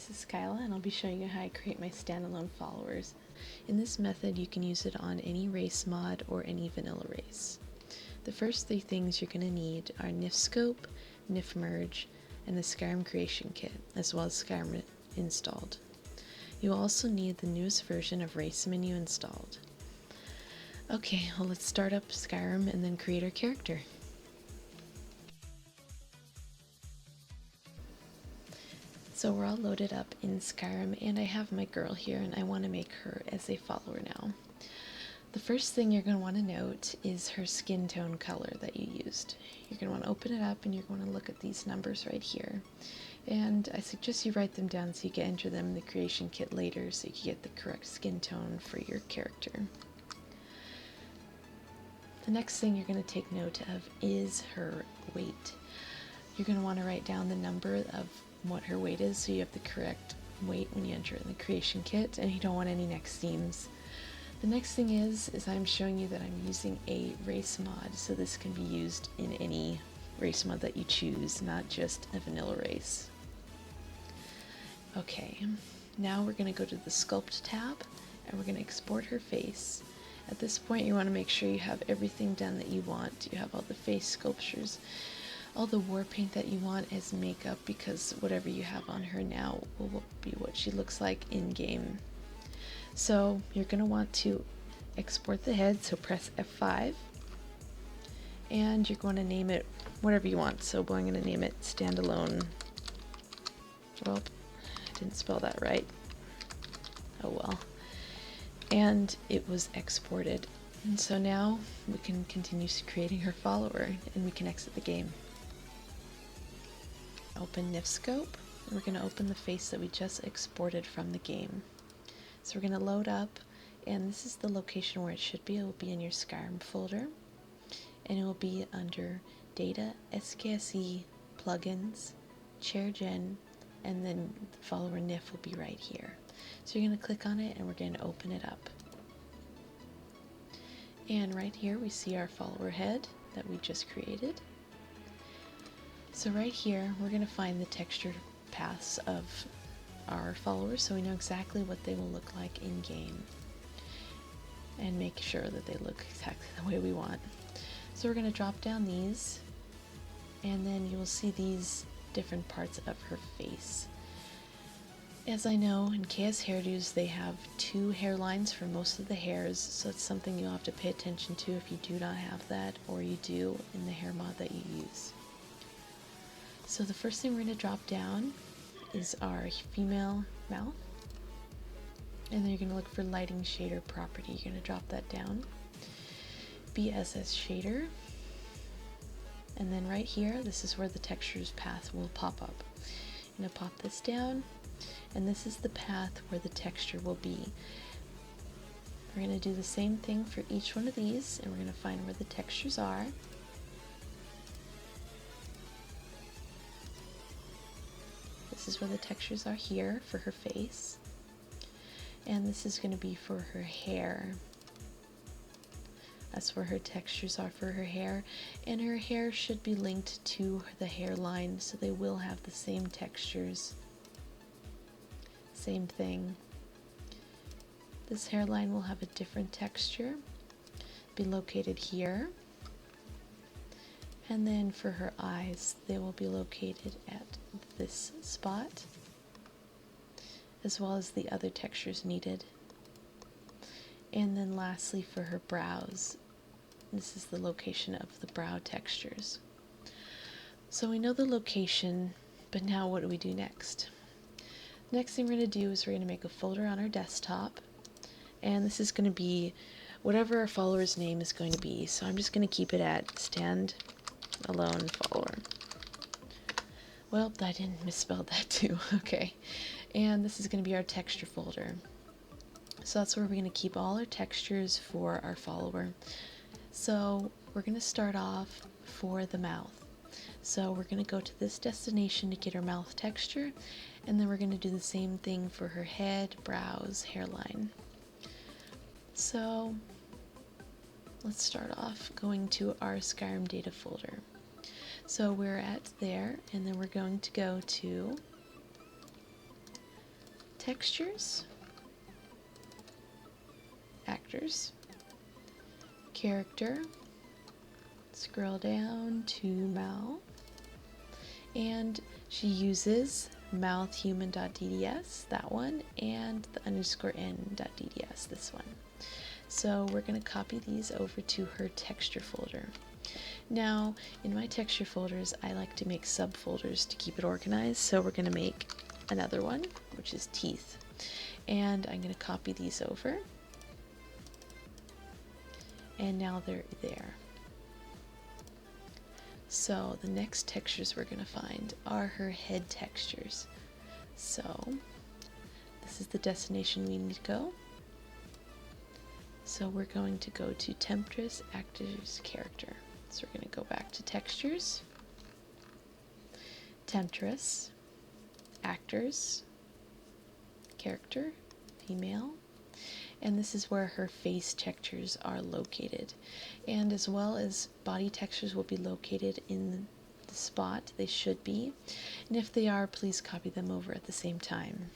this is Skyla and I'll be showing you how I create my standalone followers. In this method you can use it on any race mod or any vanilla race. The first three things you're going to need are NIF Scope, NIF Merge, and the Skyrim Creation Kit, as well as Skyrim installed. You will also need the newest version of Race Menu installed. Okay, well let's start up Skyrim and then create our character. So we're all loaded up in Skyrim and I have my girl here and I want to make her as a follower now. The first thing you're going to want to note is her skin tone color that you used. You're going to want to open it up and you're going to look at these numbers right here. And I suggest you write them down so you can enter them in the creation kit later so you can get the correct skin tone for your character. The next thing you're going to take note of is her weight. You're going to want to write down the number of what her weight is so you have the correct weight when you enter it in the creation kit and you don't want any neck seams. The next thing is I'm showing you that I'm using a race mod, so this can be used in any race mod that you choose, not just a vanilla race. Okay, now we're going to go to the Sculpt tab and we're going to export her face. At this point you want to make sure you have everything done that you want. You have all the face sculptures, all the war paint that you want as makeup, because whatever you have on her now will be what she looks like in game. So you're going to want to export the head, so press F5 and you're going to name it whatever you want. So I'm going to name it Standalone. Well, I didn't spell that right. Oh well. And it was exported. And so now we can continue creating her follower and we can exit the game. Open NIF Scope, and we're going to open the face that we just exported from the game. So we're going to load up, and this is the location where it should be. It will be in your Skyrim folder, and it will be under Data, SKSE, Plugins, ChairGen, and then the follower NIF will be right here. So you're going to click on it, and we're going to open it up. And right here we see our follower head that we just created. So right here, we're going to find the texture paths of our followers so we know exactly what they will look like in game and make sure that they look exactly the way we want. So we're going to drop down these and then you will see these different parts of her face. As I know, in KS Hairdos they have 2 hairlines for most of the hairs, so it's something you'll have to pay attention to if you do not have that, or you do in the hair mod that you use. So the first thing we're going to drop down is our female mouth, and then you're going to look for lighting shader property. You're going to drop that down, BSS shader, and then right here this is where the textures path will pop up. I'm going to pop this down, and this is the path where the texture will be. We're going to do the same thing for each one of these, and we're going to find where the textures are. This is where the textures are here for her face, and this is going to be for her hair. That's where her textures are for her hair, and her hair should be linked to the hairline, so they will have the same textures. Same thing. This hairline will have a different texture, be located here, and then for her eyes they will be located at this spot, as well as the other textures needed. And then lastly for her brows, this is the location of the brow textures. So we know the location, but now what do we do next? Next thing we're going to do is we're going to make a folder on our desktop, and this is going to be whatever our follower's name is going to be. So I'm just going to keep it at Standalone follower. Well, I didn't misspell that too. Okay, and this is going to be our texture folder. So that's where we're going to keep all our textures for our follower. So we're going to start off for the mouth. So we're going to go to this destination to get her mouth texture, and then we're going to do the same thing for her head, brows, hairline. So let's start off going to our Skyrim data folder. So we're at there, and then we're going to go to textures, actors, character, scroll down to mouth, and she uses mouthhuman.dds, that one, and the _n.dds, this one. So we're going to copy these over to her texture folder. Now, in my texture folders, I like to make subfolders to keep it organized, so we're going to make another one, which is teeth. And I'm going to copy these over. And now they're there. So the next textures we're going to find are her head textures. So this is the destination we need to go. So we're going to go to Temptress, Actors, Character. So we're going to go back to Textures, Temptress, Actors, Character, Female, and this is where her face textures are located. And as well as body textures will be located in the spot they should be. And if they are, please copy them over at the same time.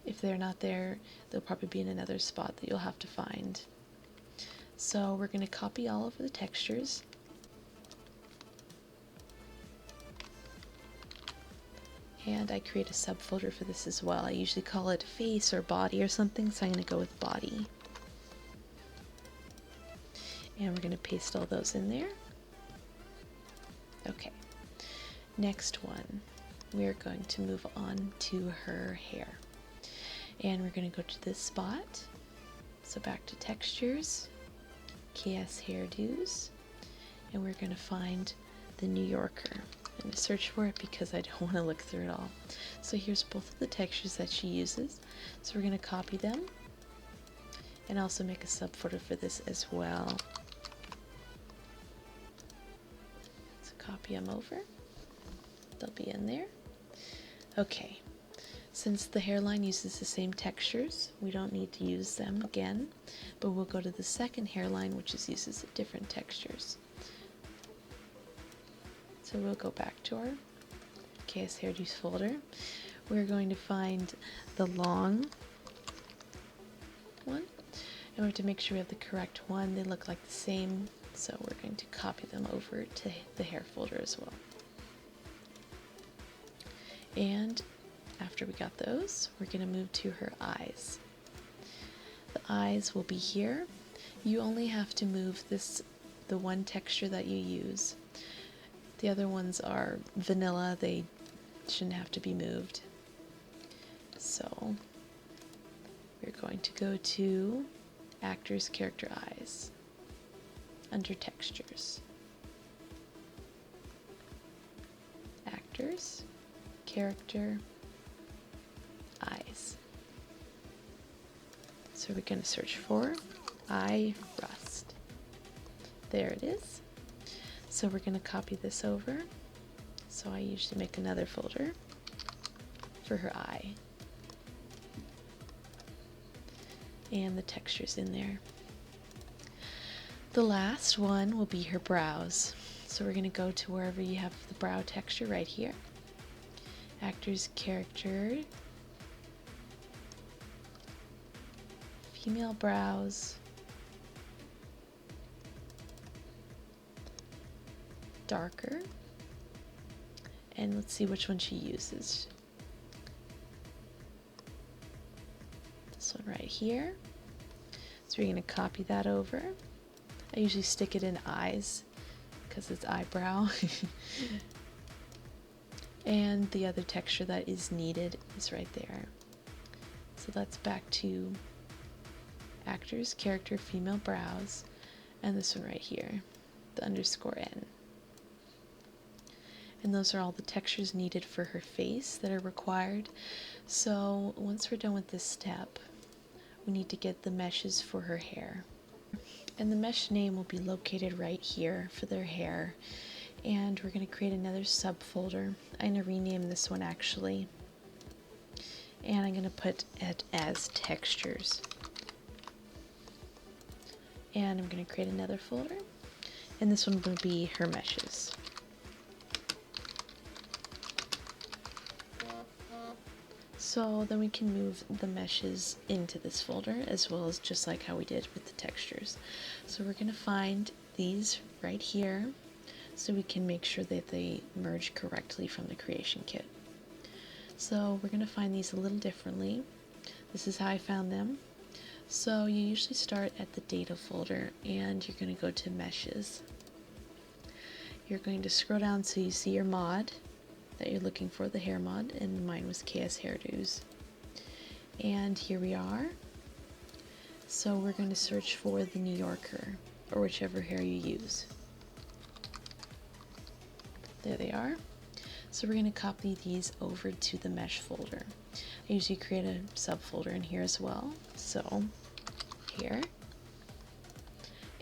If they're not there, they'll probably be in another spot that you'll have to find. So we're going to copy all of the textures. And I create a subfolder for this as well. I usually call it face or body or something, so I'm going to go with body. And we're going to paste all those in there. Okay. Next one, we're going to move on to her hair. And we're going to go to this spot. So back to textures, KS hairdos, and we're going to find the New Yorker. I'm going to search for it because I don't want to look through it all. So here's both of the textures that she uses. So we're going to copy them and also make a subfolder for this as well. So copy them over. They'll be in there. Okay. Since the hairline uses the same textures, we don't need to use them again, but we'll go to the second hairline, which uses different textures. So we'll go back to our KS Hairdos folder. We're going to find the long one, and we have to make sure we have the correct one. They look like the same, so we're going to copy them over to the hair folder as well. And after we got those, we're going to move to her eyes. The eyes will be here. You only have to move the one texture that you use. The other ones are vanilla, they shouldn't have to be moved. So we're going to go to Actors, Character, Eyes, under Textures. Actors, Character, Eyes. So we're going to search for eye rust. There it is. So we're going to copy this over. So I usually make another folder for her eye. And the textures in there. The last one will be her brows. So we're going to go to wherever you have the brow texture right here. Actors, Character, Female brows, darker, and let's see which one she uses. This one right here. So we're going to copy that over. I usually stick it in eyes because it's eyebrow. And the other texture that is needed is right there. So that's back to Actors, Character, Female brows, and this one right here, the _n. And those are all the textures needed for her face that are required. So once we're done with this step, we need to get the meshes for her hair. And the mesh name will be located right here for their hair. And we're going to create another subfolder. I'm going to rename this one actually. And I'm going to put it as textures. And I'm going to create another folder. And this one will be her meshes. So then we can move the meshes into this folder, as well as just like how we did with the textures. So we're going to find these right here so we can make sure that they merge correctly from the creation kit. So we're going to find these a little differently. This is how I found them. So you usually start at the data folder and you're going to go to meshes. You're going to scroll down so you see your mod that you're looking for, the hair mod, and mine was KS Hairdos. And here we are. So we're going to search for the New Yorker, or whichever hair you use. There they are. So we're going to copy these over to the mesh folder. I usually create a subfolder in here as well. So here.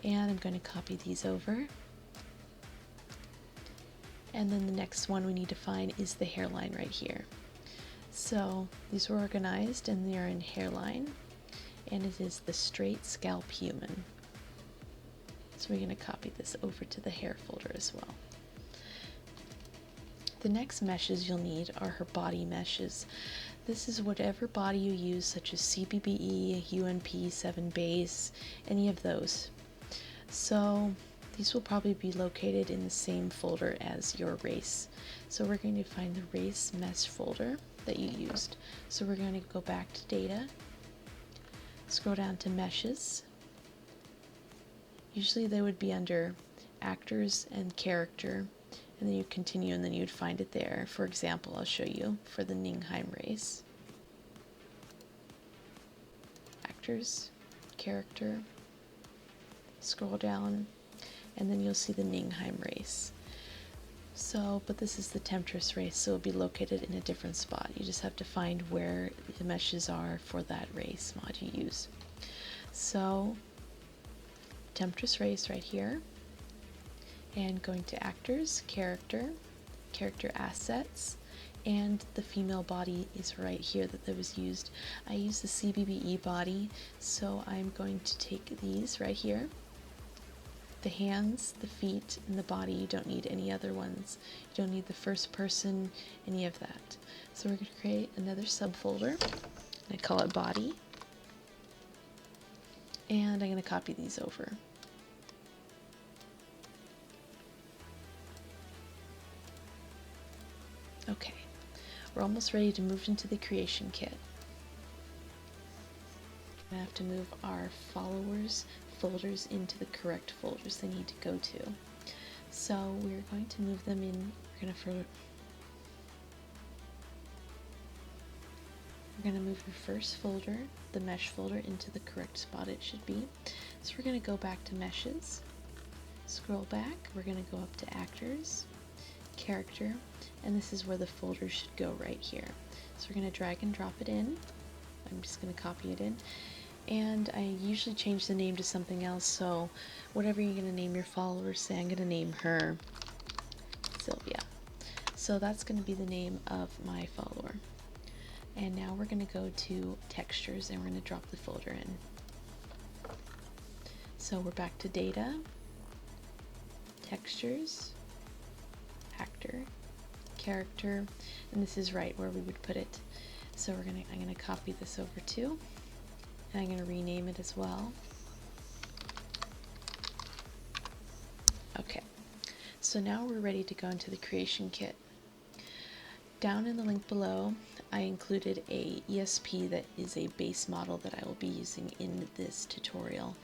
And I'm going to copy these over. And then the next one we need to find is the hairline right here. So these were organized and they are in hairline. And it is the straight scalp human. So we're going to copy this over to the hair folder as well. The next meshes you'll need are her body meshes. This is whatever body you use, such as CBBE, UNP, 7 base, any of those. So these will probably be located in the same folder as your race. So we're going to find the race mesh folder that you used. So we're going to go back to data, scroll down to meshes. Usually they would be under actors and character, and then you continue and then you'd find it there. For example, I'll show you for the Ningheim race. Actors, character, scroll down, and then you'll see the Ningheim race. So, but this is the Temptress race, so it'll be located in a different spot. You just have to find where the meshes are for that race mod you use. So, Temptress race right here, and going to actors, character, character assets, and the female body is right here that was used. I use the CBBE body, so I'm going to take these right here. The hands, the feet, and the body, you don't need any other ones. You don't need the first person, any of that. So we're going to create another subfolder. I call it body. And I'm going to copy these over. Okay, we're almost ready to move into the creation kit. I have to move our followers folders into the correct folders they need to go to. So we're going to move them in. We're going to move your first folder, the mesh folder, into the correct spot it should be. So we're going to go back to meshes, scroll back, we're going to go up to actors, character, and this is where the folder should go right here. So we're going to drag and drop it in. I'm just going to copy it in. And I usually change the name to something else, so whatever you're going to name your followers, say I'm going to name her Sylvia. So that's going to be the name of my follower. And now we're going to go to textures and we're going to drop the folder in. So we're back to data, textures, actor, character, and this is right where we would put it. So I'm going to copy this over too. And I'm going to rename it as well. Okay, so now we're ready to go into the creation kit. Down in the link below, I included a ESP that is a base model that I will be using in this tutorial.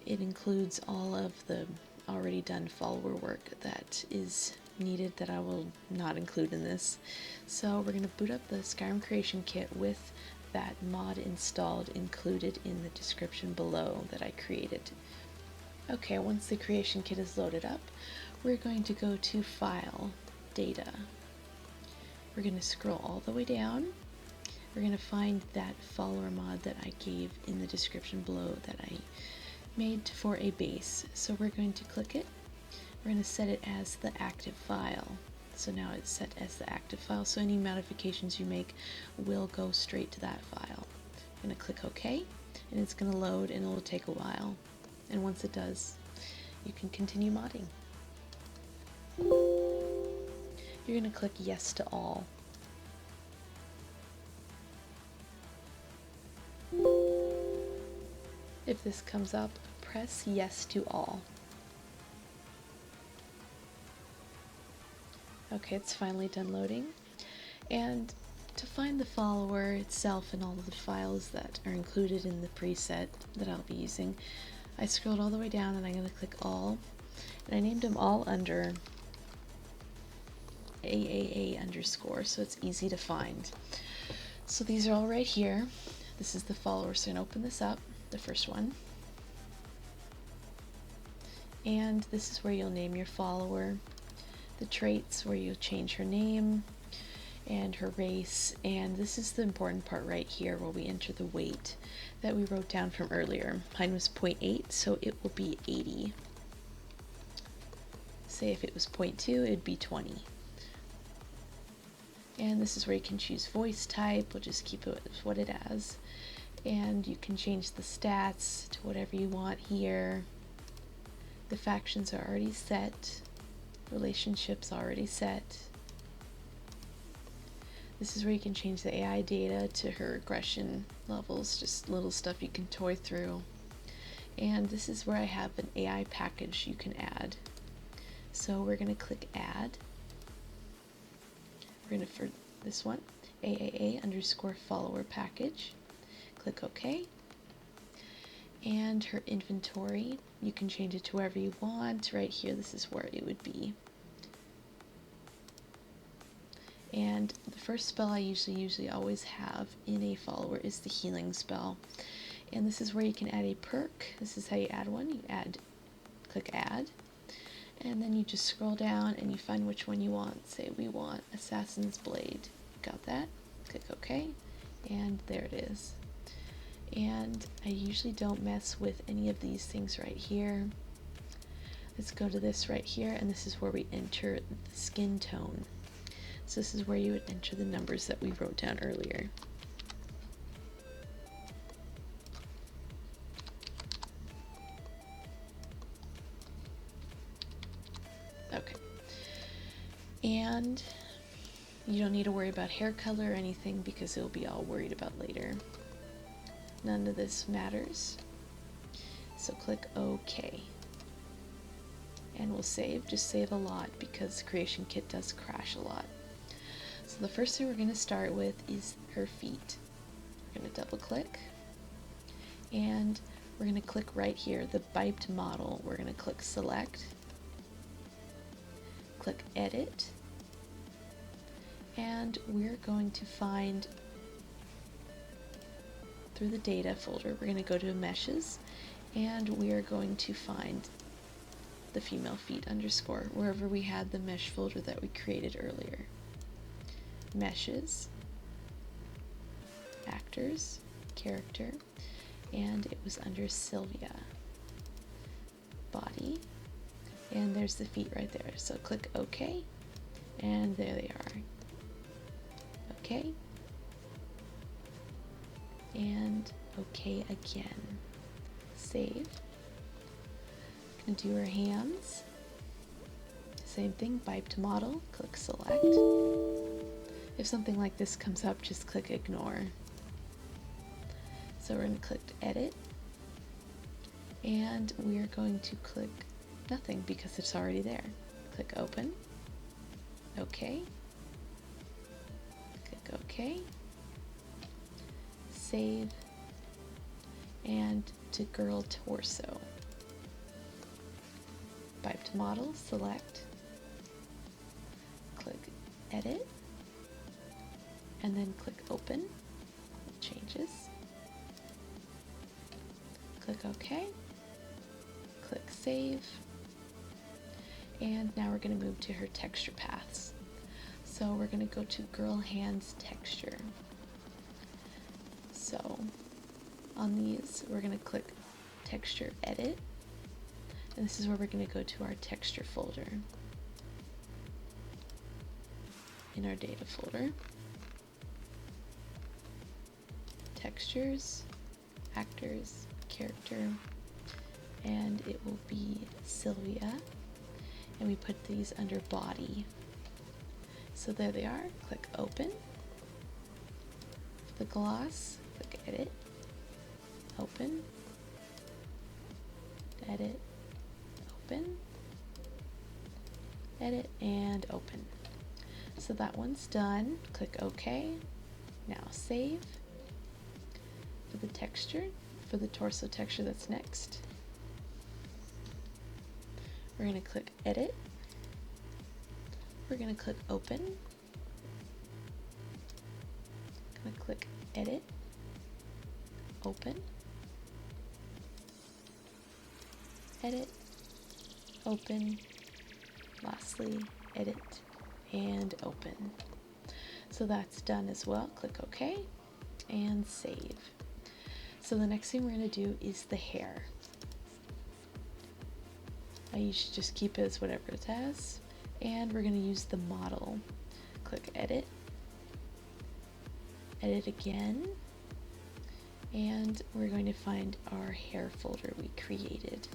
It includes all of the already done follower work that is needed that I will not include in this. So we're going to boot up the Skyrim creation kit with that mod installed, included in the description below that I created. Okay, once the creation kit is loaded up, we're going to go to File, Data. We're going to scroll all the way down. We're going to find that follower mod that I gave in the description below that I made for a base. So we're going to click it. We're going to set it as the active file. So now it's set as the active file, so any modifications you make will go straight to that file. I'm going to click OK, and it's going to load, and it will take a while. And once it does, you can continue modding. You're going to click Yes to All. If this comes up, press yes to all. Okay, it's finally done loading. And to find the follower itself and all of the files that are included in the preset that I'll be using, I scrolled all the way down and I'm going to click all. And I named them all under AAA underscore, so it's easy to find. So these are all right here. This is the follower, so I'm going to open this up, the first one. And this is where you'll name your follower. The traits where you'll change her name and her race, and this is the important part right here where we enter the weight that we wrote down from earlier. Mine was 0.8, so it will be 80. Say if it was 0.2, it'd be 20. And this is where you can choose voice type. We'll just keep it what it has. And you can change the stats to whatever you want here. The factions are already set. Relationships already set. This is where you can change the AI data to her aggression levels, just little stuff you can toy through. And this is where I have an AI package you can add. So we're going to click add. We're going to, for this one, AAA underscore follower package. Click OK. And her inventory, you can change it to wherever you want. Right here, this is where it would be. And the first spell I usually always have in a follower is the healing spell. And this is where you can add a perk. This is how you add one. You click add. And then you just scroll down and you find which one you want. Say we want Assassin's Blade. Got that? Click OK. And there it is. And I usually don't mess with any of these things right here. Let's go to this right here, and this is where we enter the skin tone. So this is where you would enter the numbers that we wrote down earlier. Okay. And you don't need to worry about hair color or anything because it'll be all worried about later. None of this matters. So click OK. And we'll save. Just save a lot because Creation Kit does crash a lot. So the first thing we're going to start with is her feet. We're going to double click. And we're going to click right here, the biped model. We're going to click select. Click edit. And we're going to find through the data folder, we're going to go to meshes, and we are going to find the female feet underscore, wherever we had the mesh folder that we created earlier. Meshes, actors, character, and it was under Sylvia. Body, and there's the feet right there. So click OK, and there they are. OK. And OK again. Save. Gonna do her hands. Same thing, biped model, click select. If something like this comes up, just click ignore. So we're gonna click edit. And we're going to click nothing because it's already there. Click open. OK. Click OK. Save, and to girl torso. Biped model, select, click edit, and then click open. Changes. Click OK. Click save. And now we're going to move to her texture paths. So we're going to go to girl hands texture. So on these, we're going to click texture edit, and this is where we're going to go to our texture folder in our data folder. Textures, actors, character, and it will be Sylvia, and we put these under body. So there they are. Click open. The gloss, click edit, open, edit, open, edit, and open. So that one's done. Click OK. Now save. For the texture, for the torso texture that's next, we're going to click edit. We're going to click open. Going to click edit, open, edit, open, lastly edit and open. So that's done as well. Click OK and save. So the next thing we're going to do is the hair. You should just keep it as whatever it has, and we're going to use the model. Click edit, edit again, and we're going to find our hair folder we created.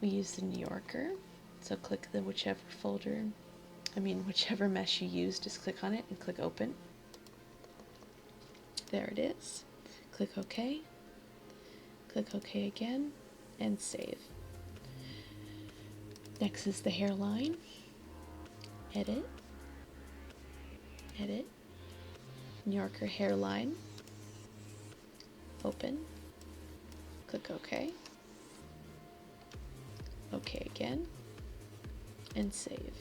We use the New Yorker, so click the whichever mesh you use, just click on it and click open. There it is. Click OK, click OK again, and save. Next is the hairline. Edit, edit, New Yorker hairline, open, click OK, OK again, and save.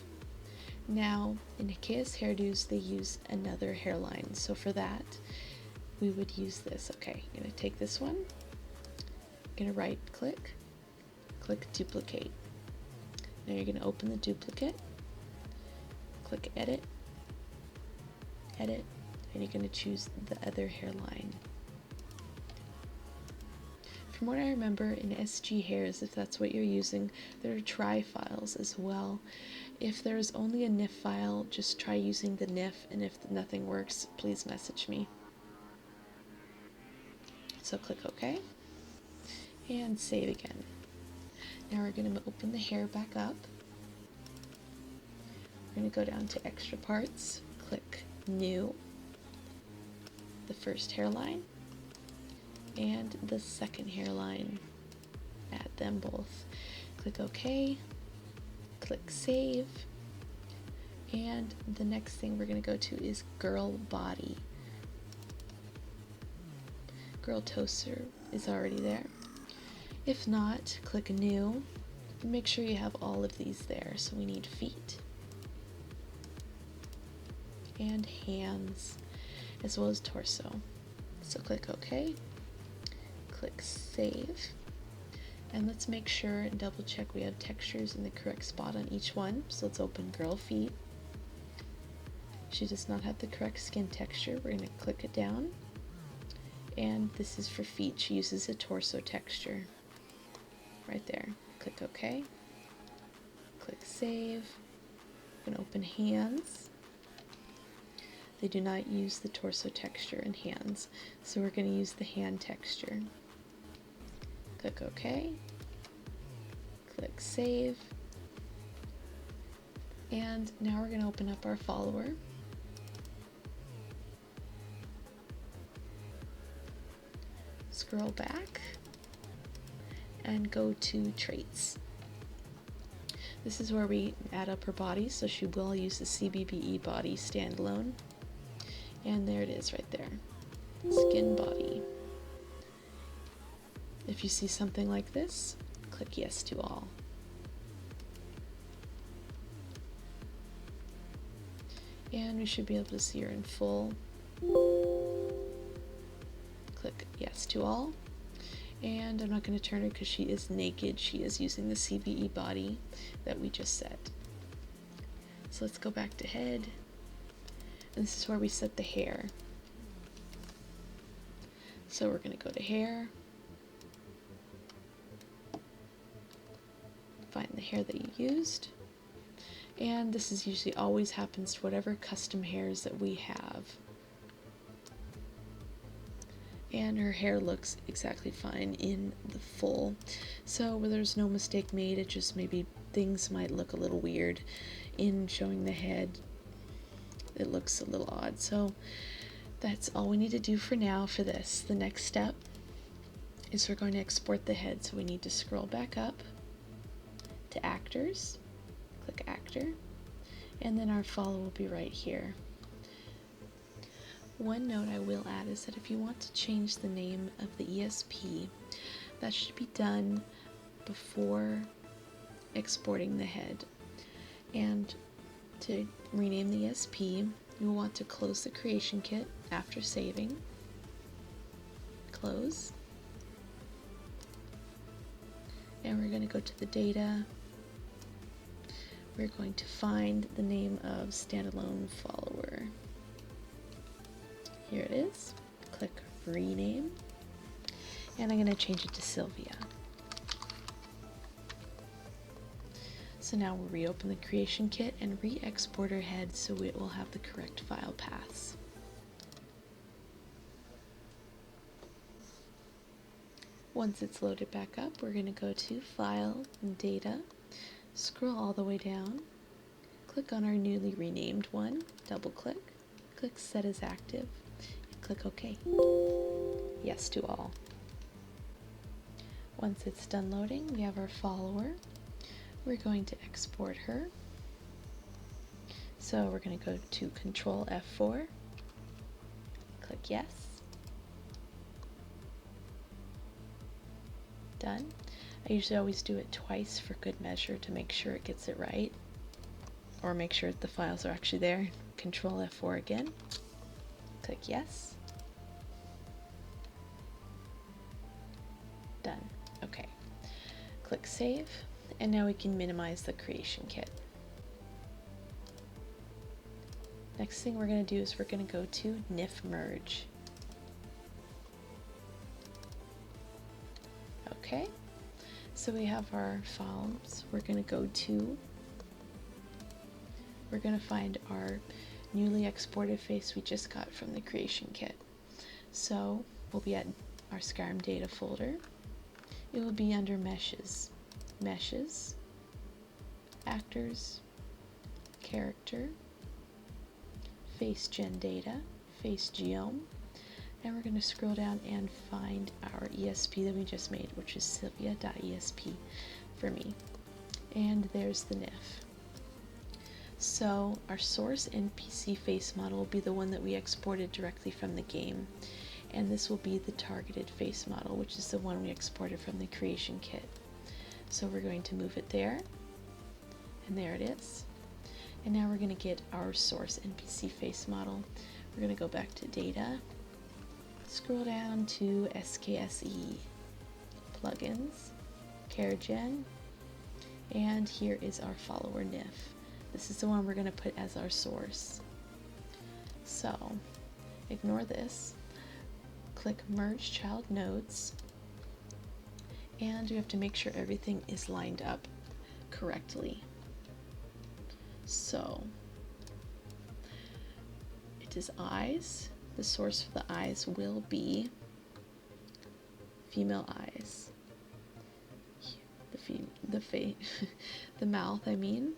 Now, in Ikea's hairdos, they use another hairline, so for that, we would use this. Okay, I'm going to take this one, I'm going to right click, click duplicate. Now you're going to open the duplicate, click edit, edit, and you're going to choose the other hairline. From what I remember in SG hairs, if that's what you're using, there are try files as well. If there's only a NIF file, just try using the NIF, and if nothing works, please message me. So click OK and save again. Now we're going to open the hair back up. We're going to go down to extra parts, click new, the first hairline and the second hairline, add them both. Click OK, click save, and the next thing we're going to go to is girl body. Girl toaster is already there. If not, click new and make sure you have all of these there. So we need feet and hands as well as torso. So click OK, click save, and let's make sure and double check we have textures in the correct spot on each one. So let's open girl feet. She does not have the correct skin texture. We're going to click it down, and this is for feet. She uses a torso texture right there. Click OK, click save. I'm going to open hands. They do not use the torso texture in hands, so we're going to use the hand texture. Click OK, click save, and now we're going to open up our follower. Scroll back and go to traits. This is where we add up her body, so she will use the CBBE body standalone. And there it is right there, skin body. If you see something like this, click yes to all. And we should be able to see her in full. Click yes to all. And I'm not going to turn her because she is naked. She is using the CBE body that we just set. So let's go back to head. And this is where we set the hair. So we're going to go to hair, find the hair that you used, and this is usually always happens to whatever custom hairs that we have. And her hair looks exactly fine in the full, so where there's no mistake made, it just maybe things might look a little weird in showing the head. It looks a little odd, so that's all we need to do for now for this. The next step is we're going to export the head. So we need to scroll back up to actors, click actor, and then our follow will be right here. One note I will add is that if you want to change the name of the ESP, that should be done before exporting the head. And to rename the ESP, you'll want to close the creation kit after saving. Close. And we're going to go to the data. We're going to find the name of Standalone follower. Here it is. Click rename. And I'm going to change it to Sylvia. So now we'll reopen the creation kit and re-export our head so it will have the correct file paths. Once it's loaded back up, we're going to go to File and Data, scroll all the way down, click on our newly renamed one, double click, click Set as Active, and click OK. Yes to all. Once it's done loading, we have our follower. We're going to export her. So we're going to go to Control F4, click Yes. Done. I usually always do it twice for good measure to make sure it gets it right, or make sure the files are actually there. Control F4 again, click Yes. Done. Okay. Click Save, and now we can minimize the creation kit. Next thing we're going to do is we're going to go to NIF Merge. Okay, so we have our files. We're going to find our newly exported face we just got from the creation kit. So we'll be at our Skyrim data folder. It will be under Meshes, Actors, Character, Face Gen Data, Face Geom, and we're going to scroll down and find our ESP that we just made, which is Sylvia.esp for me. And there's the NIF. So our source NPC face model will be the one that we exported directly from the game. And this will be the targeted face model, which is the one we exported from the creation kit. So we're going to move it there, and there it is. And now we're going to get our source NPC face model. We're going to go back to Data, scroll down to SKSE, Plugins, CareGen, and here is our follower NIF. This is the one we're going to put as our source. So ignore this. Click Merge Child Nodes, and you have to make sure everything is lined up correctly. So it is eyes. The source for the eyes will be female eyes. The mouth, I mean.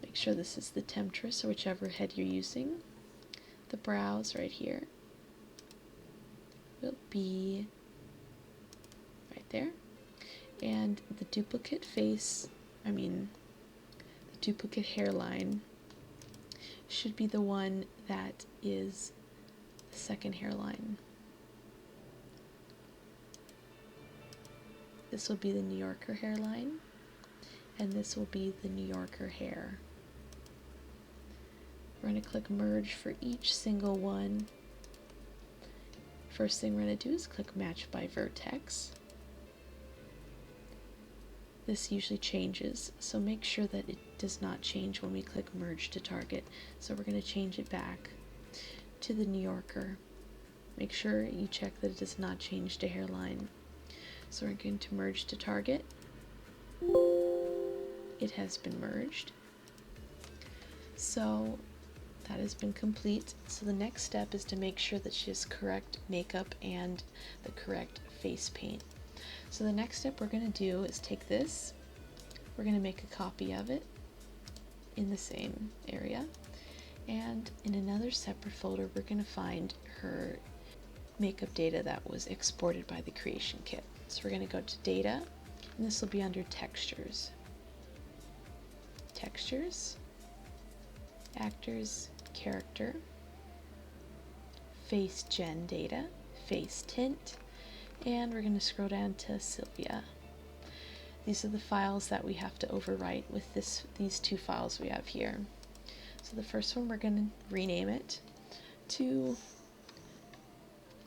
Make sure this is the temptress or whichever head you're using. The brows right here will be right there, and the duplicate duplicate hairline should be the one that is the second hairline. This will be the New Yorker hairline, and this will be the New Yorker hair. We're going to click Merge for each single one. First thing we're going to do is click Match by Vertex. This usually changes, so make sure that it does not change when we click Merge to Target. So we're going to change it back to the New Yorker. Make sure you check that it does not change to hairline. So we're going to Merge to Target. It has been merged. So that has been complete. So the next step is to make sure that she has correct makeup and the correct face paint. So the next step we're going to do is take this, we're going to make a copy of it in the same area, and in another separate folder we're going to find her makeup data that was exported by the creation kit. So we're going to go to data, and this will be under textures. Textures, actors, character, face gen data, face tint, and we're going to scroll down to Sylvia. These are the files that we have to overwrite with these two files we have here. So the first one, we're going to rename it to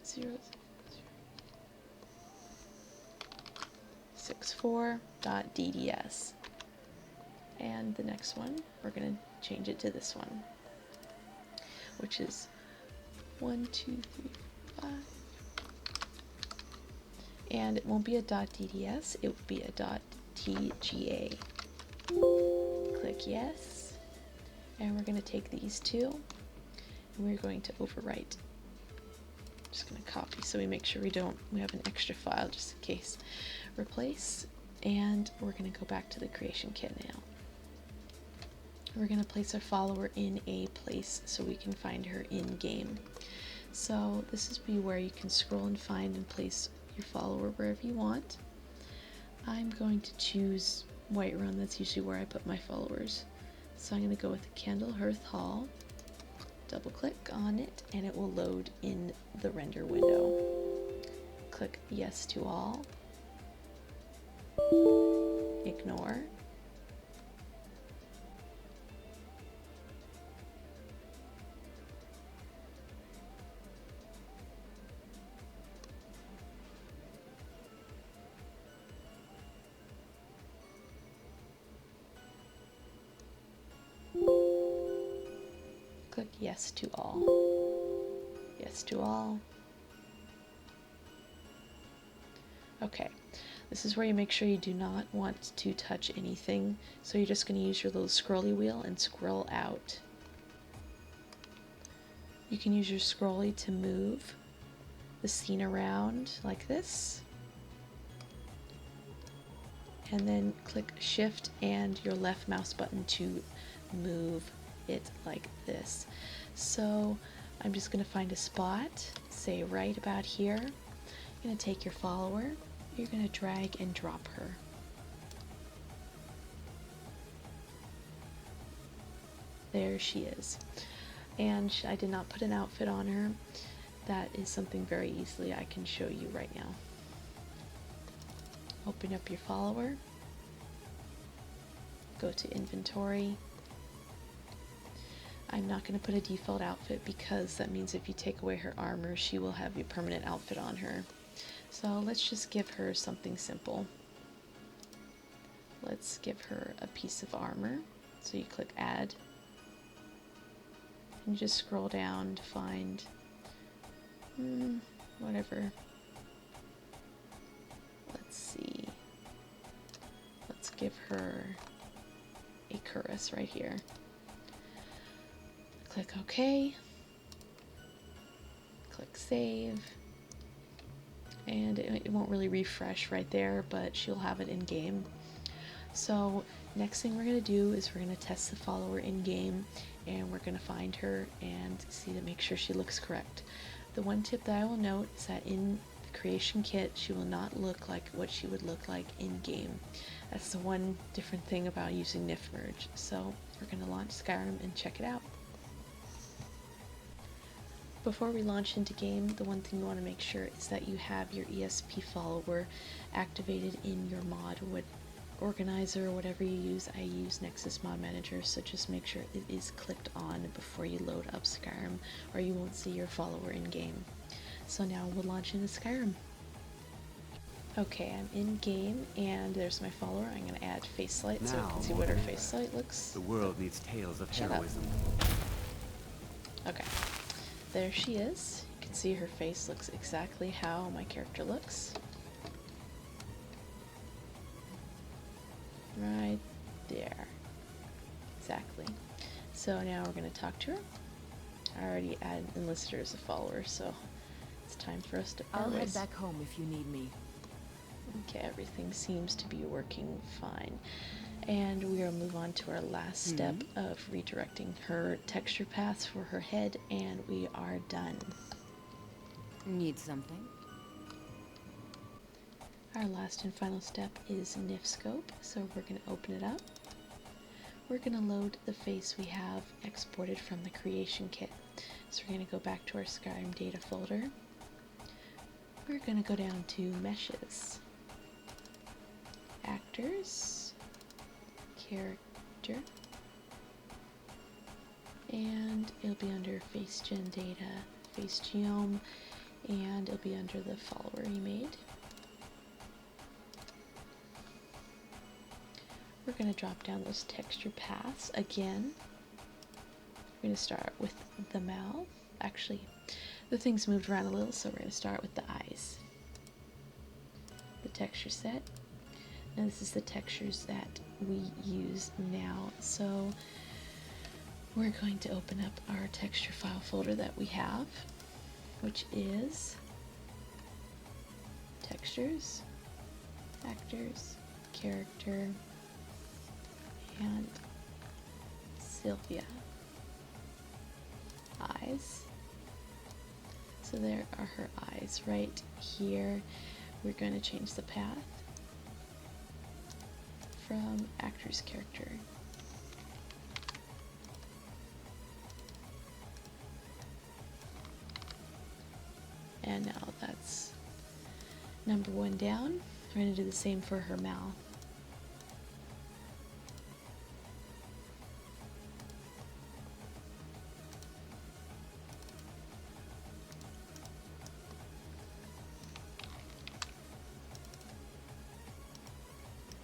064.dds. And the next one, we're going to change it to this one, which is 1, 2, 3, 5. And it won't be a .dds, it will be a .tga. Click yes, and we're going to take these two, and we're going to overwrite. I'm just going to copy so we make sure we have an extra file just in case. Replace, and we're going to go back to the creation kit now. We're going to place our follower in a place so we can find her in game. So this is where you can scroll and find and place your follower wherever you want. I'm going to choose Whiterun, that's usually where I put my followers. So I'm going to go with Candle Hearth Hall, double click on it, and it will load in the render window. Click yes to all, ignore, click yes to all, yes to all. Okay, this is where you make sure you do not want to touch anything, so you're just going to use your little scrolly wheel and scroll out. You can use your scrolly to move the scene around like this, and then click shift and your left mouse button to move it like this. So I'm just going to find a spot, say right about here. You're going to take your follower, you're going to drag and drop her. There she is. And I did not put an outfit on her. That is something very easily I can show you right now. Open up your follower, go to inventory. I'm not going to put a default outfit because that means if you take away her armor, she will have a permanent outfit on her. So let's just give her something simple. Let's give her a piece of armor. So you click add, and just scroll down to find whatever. Let's see. Let's give her a cuirass right here. Click OK, click save, and it won't really refresh right there, but she'll have it in game. So next thing we're going to do is we're going to test the follower in game, and we're going to find her and see to make sure she looks correct. The one tip that I will note is that in the creation kit she will not look like what she would look like in game. That's the one different thing about using NIF merge. So we're going to launch Skyrim and check it out. Before we launch into game, the one thing you want to make sure is that you have your ESP follower activated in your mod organizer or whatever you use. I use Nexus mod manager, so just make sure it is clicked on before you load up Skyrim, or you won't see your follower in game. So now we'll launch into Skyrim. Okay, I'm in game and there's my follower. I'm going to add face light so you can see what her face light looks. The world needs tales of Shut heroism. Okay. There she is. You can see her face looks exactly how my character looks. Right there. Exactly. So now we're going to talk to her. I already enlisted her as a follower, so it's time for us to part I'll head ways. back home if you need me. Okay, everything seems to be working fine. And we will move on to our last step of redirecting her texture paths for her head, and we are done. Need something? Our last and final step is NIF scope, so we're going to open it up. We're going to load the face we have exported from the creation kit. So we're going to go back to our Skyrim data folder. We're going to go down to meshes, actors, character, and it'll be under face gen data, face geom, and it'll be under the follower you made. We're going to drop down those texture paths again. We're going to start with the mouth. Actually, the things moved around a little, so we're going to start with the eyes. The texture set. And this is the textures that we use now. So we're going to open up our texture file folder that we have, which is textures, actors, character, and Sylvia. Eyes. So there are her eyes right here. We're going to change the path from actor's character. And now that's number one down. We're going to do the same for her mouth.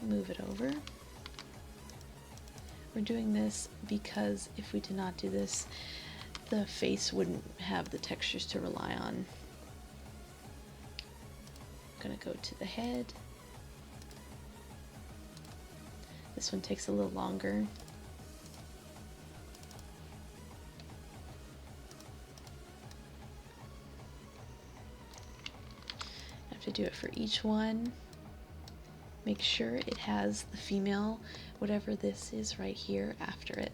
Move it over. We're doing this because if we did not do this, the face wouldn't have the textures to rely on. I'm gonna go to the head. This one takes a little longer. I have to do it for each one. Make sure it has the female, whatever this is right here after it,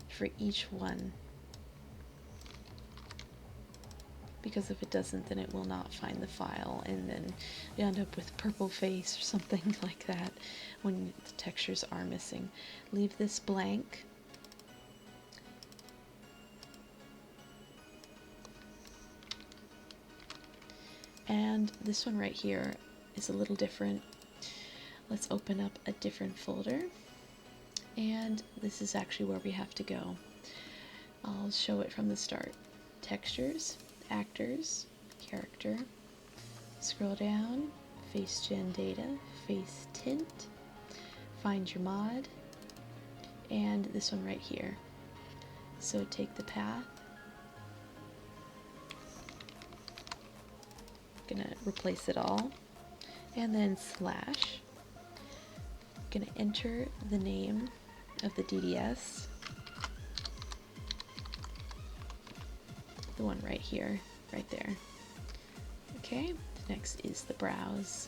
for each one. Because if it doesn't, then it will not find the file, and then you end up with purple face or something like that when the textures are missing. Leave this blank. And this one right here is a little different. Let's open up a different folder, and this is actually where we have to go. I'll show it from the start. Textures, actors, character, scroll down, face gen data, face tint, find your mod, and this one right here. So take the path, gonna replace it all, and then slash. Going to enter the name of the DDS, the one right here, right there. Okay, next is the browse.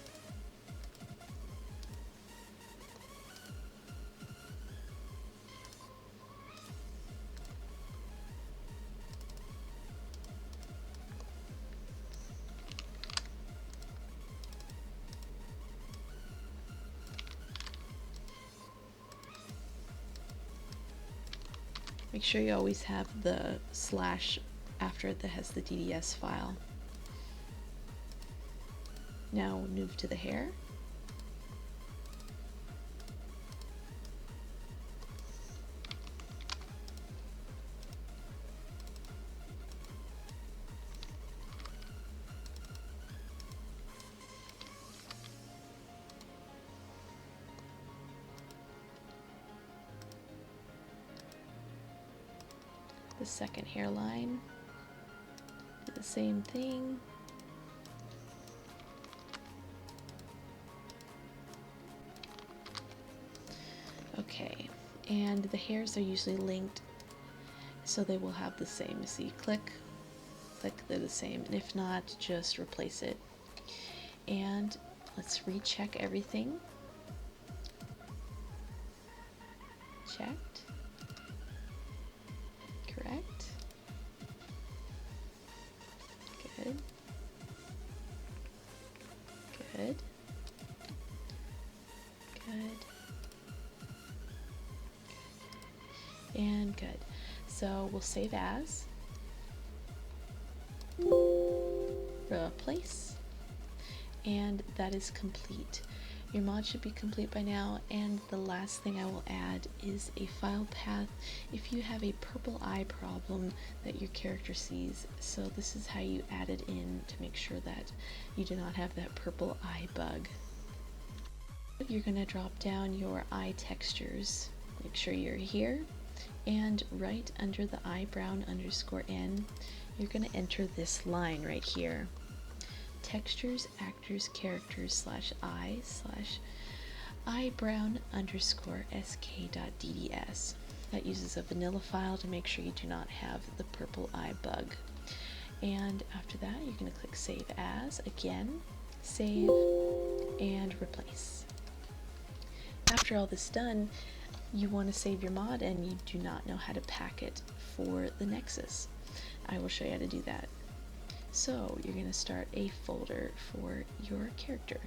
Make sure you always have the slash after it that has the DDS file. Now move to the hair. The second hairline, do the same thing. Okay, and the hairs are usually linked, so they will have the same. See, click, click, they're the same, and if not, just replace it. And let's recheck everything. Checked. Correct. Good. And good. So we'll save as, replace, and that is complete. Your mod should be complete by now, and the last thing I will add is a file path if you have a purple eye problem that your character sees. So this is how you add it in to make sure that you do not have that purple eye bug. You're going to drop down your eye textures. Make sure you're here, and right under the eyebrown_n, you're going to enter this line right here. Textures, actors, characters /eyebrown_sk.dds. That uses a vanilla file to make sure you do not have the purple eye bug. And after that, you're going to click Save As again, save, and replace. After all this done, you want to save your mod and you do not know how to pack it for the Nexus. I will show you how to do that. So you're going to start a folder for your character.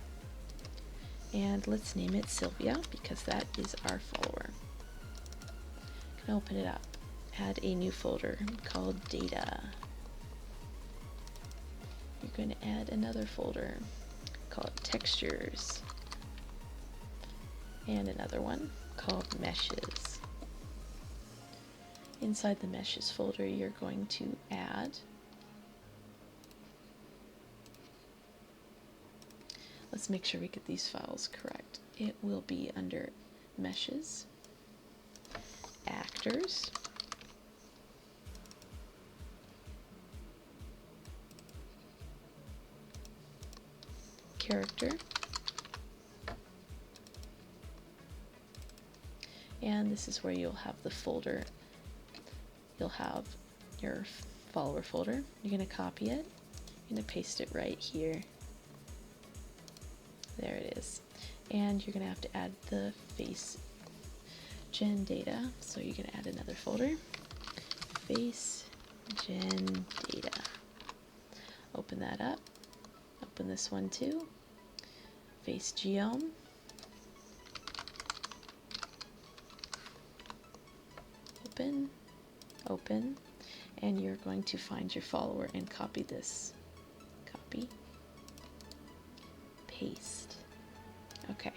And let's name it Sylvia because that is our follower. You can open it up. Add a new folder called Data. You're going to add another folder, call it Textures. And another one called Meshes. Inside the Meshes folder, you're going to add, let's make sure we get these files correct. It will be under Meshes, Actors, Character, and this is where you'll have the folder. You'll have your follower folder. You're going to copy it. You're going to paste it right here. There it is. And you're going to have to add the face gen data. So you're going to add another folder. Face gen data. Open that up. Open this one too. Face geom. Open. Open, and you're going to find your follower and copy this. Copy, paste. Okay,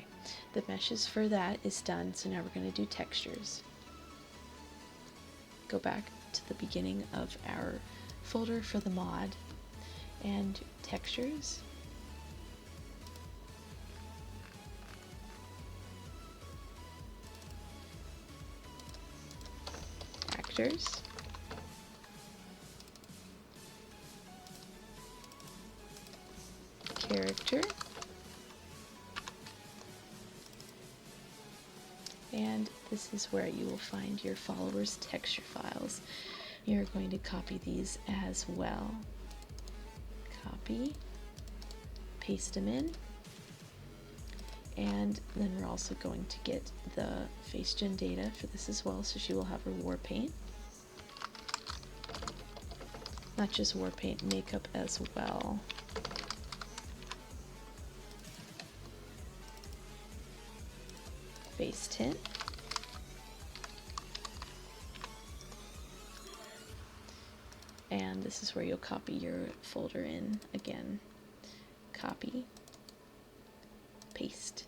the meshes for that is done, so now we're going to do textures. Go back to the beginning of our folder for the mod and textures. Actors. Character, and this is where you will find your followers' texture files. You're going to copy these as well. Copy, paste them in, and then we're also going to get the face gen data for this as well, so she will have her war paint. Not just war paint, makeup as well. Face tint. And this is where you'll copy your folder in again. Copy, paste.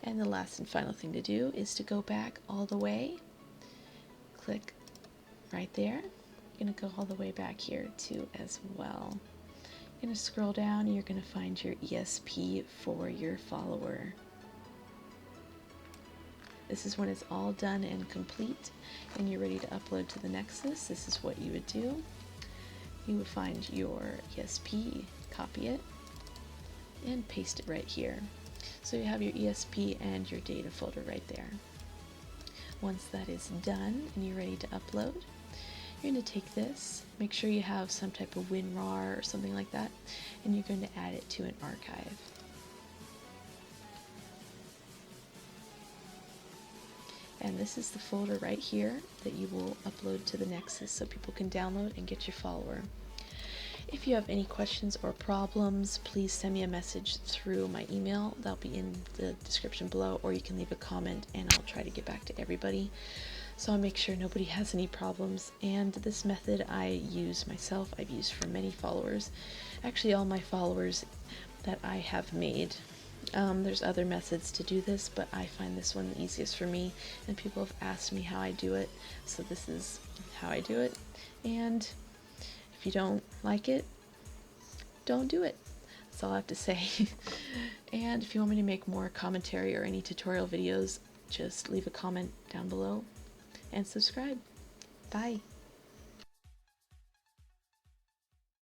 And the last and final thing to do is to go back all the way. Click right there. You're going to go all the way back here too as well. You're going to scroll down and you're going to find your ESP for your follower. This is when it's all done and complete and you're ready to upload to the Nexus. This is what you would do. You would find your ESP, copy it, and paste it right here. So you have your ESP and your data folder right there. Once that is done and you're ready to upload, you're going to take this, make sure you have some type of WinRAR or something like that, and you're going to add it to an archive. And this is the folder right here that you will upload to the Nexus so people can download and get your follower. If you have any questions or problems, please send me a message through my email. That'll be in the description below, or you can leave a comment and I'll try to get back to everybody. so I make sure nobody has any problems. And this method I use myself, I've used for many followers, actually all my followers that I have made. There's other methods to do this, but I find this one the easiest for me, and people have asked me how I do it, so this is how I do it. And if you don't like it, don't do it. That's all I have to say. And if you want me to make more commentary or any tutorial videos, just leave a comment down below and subscribe. Bye.